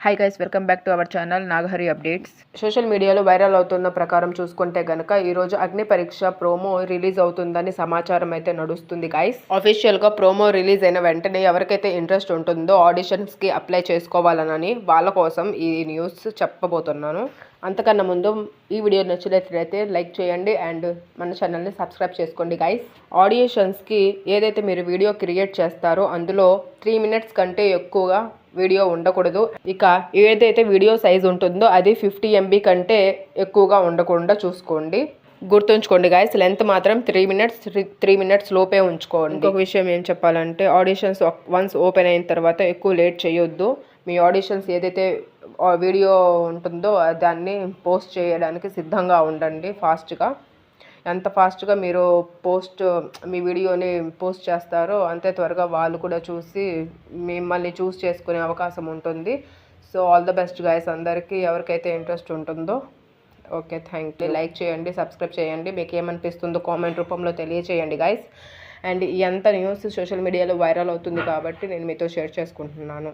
Hi guys, welcome back to our channel Nagahari updates. Social మీడియాలో viral అవుతున్న ప్రకారం చూసుకుంటే గనక ఈరోజు అగ్ని పరీక్ష ప్రోమో రిలీజ్ అవుతుందని సమాచారం అయితే నడుస్తుంది గైస్. అఫీషియల్గా ప్రోమో రిలీజ్ అయిన వెంటనే ఎవరికైతే ఇంట్రెస్ట్ ఉంటుందో ఆడిషన్స్కి అప్లై చేసుకోవాలని వాళ్ళ కోసం ఈ న్యూస్ చెప్పబోతున్నాను. అంతకన్నా ముందు ఈ వీడియో నచ్చినట్లయితే లైక్ చేయండి అండ్ మన ఛానల్ని సబ్స్క్రైబ్ చేసుకోండి గైస్. ఆడిషన్స్కి ఏదైతే మీరు వీడియో క్రియేట్ చేస్తారో అందులో 3 minutes కంటే ఎక్కువగా వీడియో ఉండకూడదు. ఇక ఏదైతే వీడియో సైజ్ ఉంటుందో అది 50 MB కంటే ఎక్కువగా ఉండకుండా చూసుకోండి. గుర్తుంచుకోండి గైస్, లెంత్ మాత్రం 3 minutes లోపే ఉంచుకోండి. ఇంకొక విషయం ఏం చెప్పాలంటే ఆడిషన్స్ వన్స్ ఓపెన్ అయిన తర్వాత ఎక్కువ లేట్ చేయొద్దు. మీ ఆడిషన్స్ ఏదైతే వీడియో ఉంటుందో దాన్ని పోస్ట్ చేయడానికి సిద్ధంగా ఉండండి. ఫాస్ట్గా ఎంత ఫాస్ట్గా మీరు మీ వీడియోని పోస్ట్ చేస్తారో అంతే త్వరగా వాళ్ళు కూడా చూసి మిమ్మల్ని చూస్ చేసుకునే అవకాశం ఉంటుంది. So all the best guys అందరికీ, ఎవరికైతే ఇంట్రెస్ట్ ఉంటుందో. Okay, thank you. లైక్ చేయండి, సబ్స్క్రైబ్ చేయండి. మీకు ఏమనిపిస్తుందో కామెంట్ రూపంలో తెలియచేయండి గైస్. అండ్ ఎంత న్యూస్ సోషల్ మీడియాలో వైరల్ అవుతుంది కాబట్టి నేను మీతో షేర్ చేసుకుంటున్నాను.